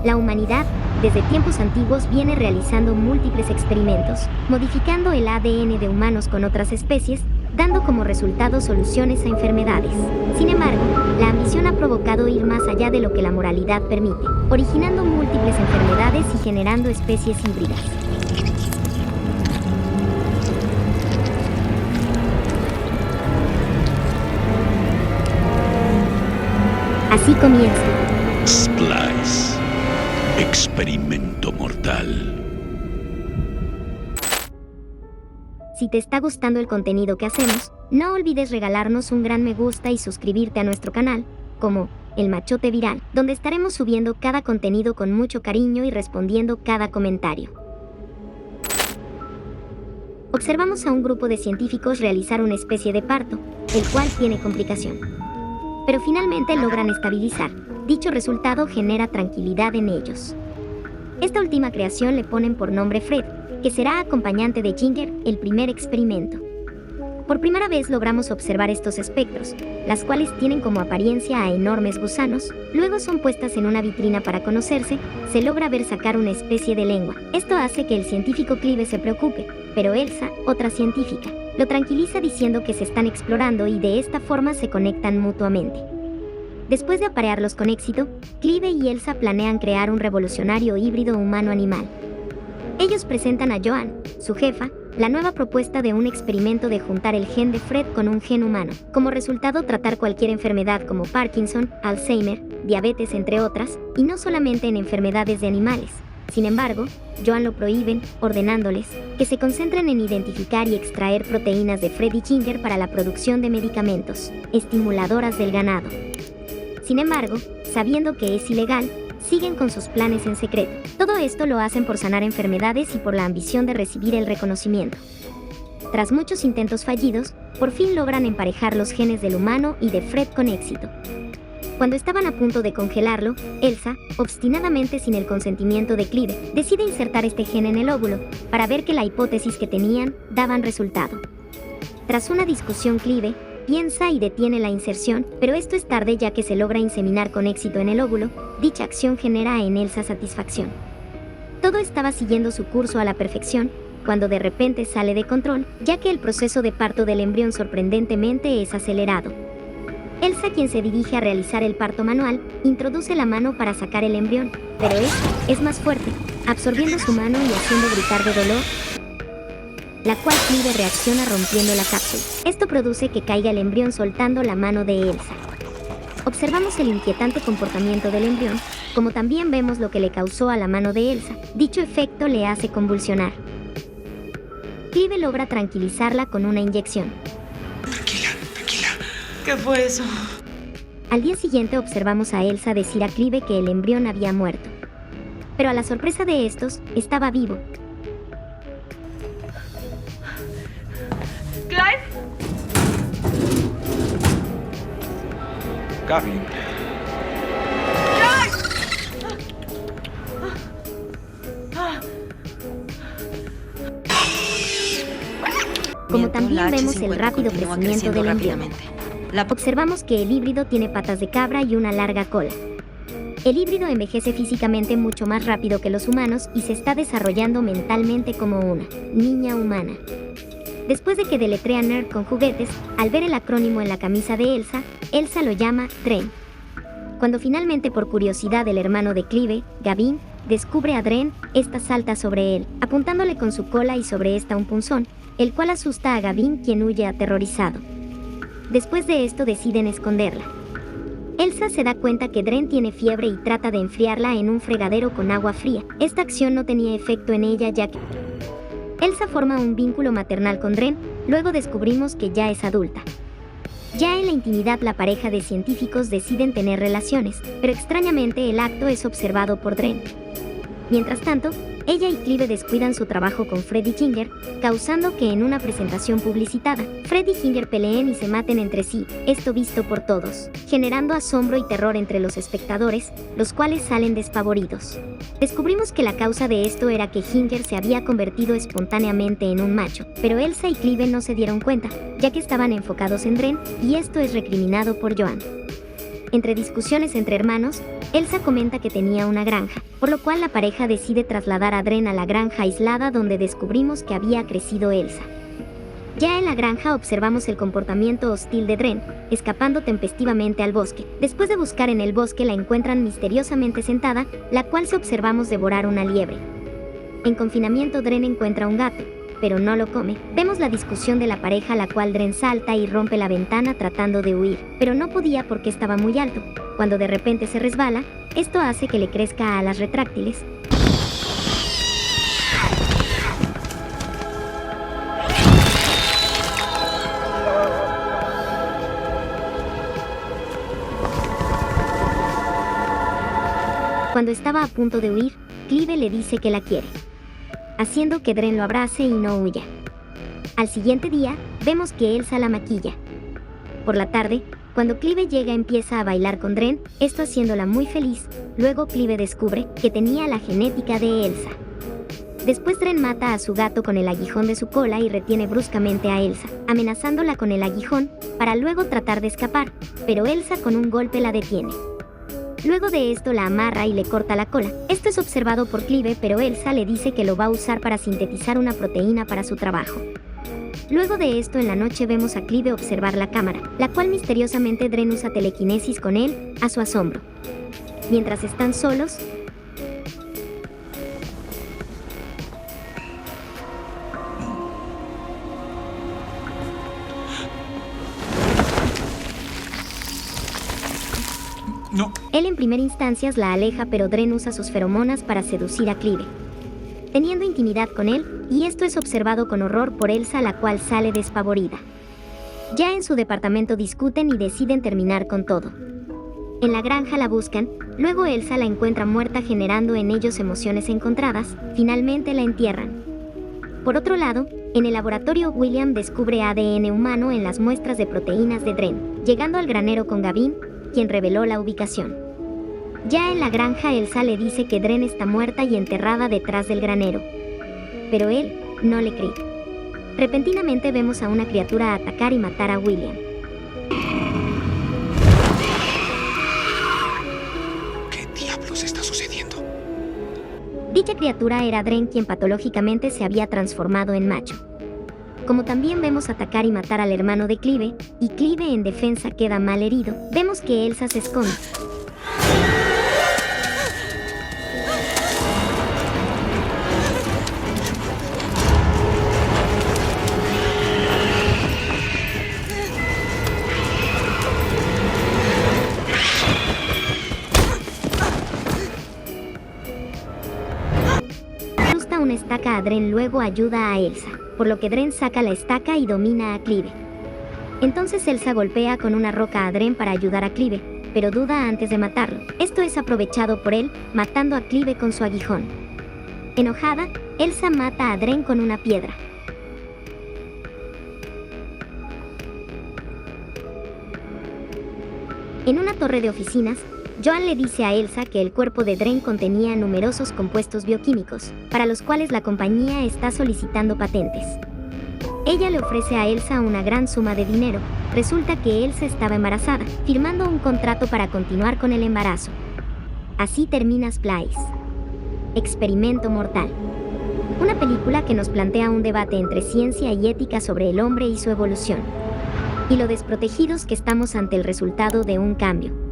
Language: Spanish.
La humanidad, desde tiempos antiguos, viene realizando múltiples experimentos, modificando el ADN de humanos con otras especies, dando como resultado soluciones a enfermedades. Sin embargo, la ambición ha provocado ir más allá de lo que la moralidad permite, originando múltiples enfermedades y generando especies híbridas. Así comienza Splice. Experimento mortal. Si te está gustando el contenido que hacemos, no olvides regalarnos un gran me gusta y suscribirte a nuestro canal, como El Machote Viral, donde estaremos subiendo cada contenido con mucho cariño y respondiendo cada comentario. Observamos a un grupo de científicos realizar una especie de parto, el cual tiene complicación. Pero finalmente logran estabilizar. Dicho resultado genera tranquilidad en ellos. Esta última creación le ponen por nombre Fred, que será acompañante de Ginger, el primer experimento. Por primera vez logramos observar estos espectros, las cuales tienen como apariencia a enormes gusanos, luego son puestas en una vitrina para conocerse, se logra ver sacar una especie de lengua. Esto hace que el científico Clive se preocupe, pero Elsa, otra científica, lo tranquiliza diciendo que se están explorando y de esta forma se conectan mutuamente. Después de aparearlos con éxito, Clive y Elsa planean crear un revolucionario híbrido humano-animal. Ellos presentan a Joan, su jefa, la nueva propuesta de un experimento de juntar el gen de Fred con un gen humano. Como resultado, tratar cualquier enfermedad como Parkinson, Alzheimer, diabetes, entre otras, y no solamente en enfermedades de animales. Sin embargo, Joan lo prohíben, ordenándoles que se concentren en identificar y extraer proteínas de Fred y Ginger para la producción de medicamentos, estimuladoras del ganado. Sin embargo, sabiendo que es ilegal, siguen con sus planes en secreto. Todo esto lo hacen por sanar enfermedades y por la ambición de recibir el reconocimiento. Tras muchos intentos fallidos, por fin logran emparejar los genes del humano y de Fred con éxito. Cuando estaban a punto de congelarlo, Elsa, obstinadamente sin el consentimiento de Clive, decide insertar este gen en el óvulo, para ver que la hipótesis que tenían daban resultado. Tras una discusión, Clive piensa y detiene la inserción, pero esto es tarde ya que se logra inseminar con éxito en el óvulo. Dicha acción genera en Elsa satisfacción. Todo estaba siguiendo su curso a la perfección, cuando de repente sale de control, ya que el proceso de parto del embrión sorprendentemente es acelerado. Elsa, quien se dirige a realizar el parto manual, introduce la mano para sacar el embrión, pero este es más fuerte, absorbiendo su mano y haciendo gritar de dolor, la cual Clive reacciona rompiendo la cápsula. Esto produce que caiga el embrión soltando la mano de Elsa. Observamos el inquietante comportamiento del embrión, como también vemos lo que le causó a la mano de Elsa. Dicho efecto le hace convulsionar. Clive logra tranquilizarla con una inyección. Tranquila. ¿Qué fue eso? Al día siguiente observamos a Elsa decir a Clive que el embrión había muerto. Pero a la sorpresa de estos, estaba vivo. ¿Clive? Gavin. Como también vemos el rápido crecimiento del embrión. Observamos que el híbrido tiene patas de cabra y una larga cola. El híbrido envejece físicamente mucho más rápido que los humanos y se está desarrollando mentalmente como una niña humana. Después de que deletrea nerd con juguetes, al ver el acrónimo en la camisa de Elsa, Elsa lo llama Dren. Cuando finalmente, por curiosidad, el hermano de Clive, Gavin, descubre a Dren, esta salta sobre él, apuntándole con su cola y sobre esta un punzón, el cual asusta a Gavin, quien huye aterrorizado. Después de esto deciden esconderla. Elsa se da cuenta que Dren tiene fiebre y trata de enfriarla en un fregadero con agua fría. Esta acción no tenía efecto en ella ya que Elsa forma un vínculo maternal con Dren, luego descubrimos que ya es adulta. Ya en la intimidad la pareja de científicos deciden tener relaciones, pero extrañamente el acto es observado por Dren. Mientras tanto, ella y Clive descuidan su trabajo con Fred y Ginger, causando que en una presentación publicitada, Fred y Ginger peleen y se maten entre sí, esto visto por todos, generando asombro y terror entre los espectadores, los cuales salen despavoridos. Descubrimos que la causa de esto era que Ginger se había convertido espontáneamente en un macho, pero Elsa y Clive no se dieron cuenta, ya que estaban enfocados en Dren, y esto es recriminado por Joan. Entre discusiones entre hermanos, Elsa comenta que tenía una granja, por lo cual la pareja decide trasladar a Dren a la granja aislada donde descubrimos que había crecido Elsa. Ya en la granja observamos el comportamiento hostil de Dren, escapando tempestivamente al bosque. Después de buscar en el bosque la encuentran misteriosamente sentada, la cual se observamos devorar una liebre. En confinamiento Dren encuentra un gato, pero no lo come. Vemos la discusión de la pareja, la cual Dren salta y rompe la ventana tratando de huir, pero no podía porque estaba muy alto. Cuando de repente se resbala, esto hace que le crezca alas retráctiles. Cuando estaba a punto de huir, Clive le dice que la quiere, haciendo que Dren lo abrace y no huya. Al siguiente día, vemos que Elsa la maquilla. Por la tarde, cuando Clive llega empieza a bailar con Dren, esto haciéndola muy feliz. Luego Clive descubre que tenía la genética de Elsa. Después Dren mata a su gato con el aguijón de su cola y retiene bruscamente a Elsa, amenazándola con el aguijón, para luego tratar de escapar, pero Elsa con un golpe la detiene. Luego de esto la amarra y le corta la cola. Esto es observado por Clive, pero Elsa le dice que lo va a usar para sintetizar una proteína para su trabajo. Luego de esto en la noche vemos a Clive observar la cámara, la cual misteriosamente Dren usa telequinesis con él, a su asombro. Mientras están solos, No. Él en primera instancia la aleja, pero Dren usa sus feromonas para seducir a Clive, teniendo intimidad con él, y esto es observado con horror por Elsa, la cual sale despavorida. Ya en su departamento discuten y deciden terminar con todo. En la granja la buscan, luego Elsa la encuentra muerta generando en ellos emociones encontradas, finalmente la entierran. Por otro lado, en el laboratorio William descubre ADN humano en las muestras de proteínas de Dren, llegando al granero con Gavin, quien reveló la ubicación. Ya en la granja Elsa le dice que Dren está muerta y enterrada detrás del granero, pero él no le cree. Repentinamente vemos a una criatura atacar y matar a William. ¿Qué diablos está sucediendo? Dicha criatura era Dren, quien patológicamente se había transformado en macho. Como también vemos atacar y matar al hermano de Clive, y Clive en defensa queda mal herido, vemos que Elsa se esconde. Asusta una estaca a Dren, luego ayuda a Elsa, por lo que Dren saca la estaca y domina a Clive. Entonces Elsa golpea con una roca a Dren para ayudar a Clive, pero duda antes de matarlo. Esto es aprovechado por él, matando a Clive con su aguijón. Enojada, Elsa mata a Dren con una piedra. En una torre de oficinas, Joan le dice a Elsa que el cuerpo de Dren contenía numerosos compuestos bioquímicos, para los cuales la compañía está solicitando patentes. Ella le ofrece a Elsa una gran suma de dinero. Resulta que Elsa estaba embarazada, firmando un contrato para continuar con el embarazo. Así termina Splice. Experimento mortal. Una película que nos plantea un debate entre ciencia y ética sobre el hombre y su evolución, y lo desprotegidos que estamos ante el resultado de un cambio.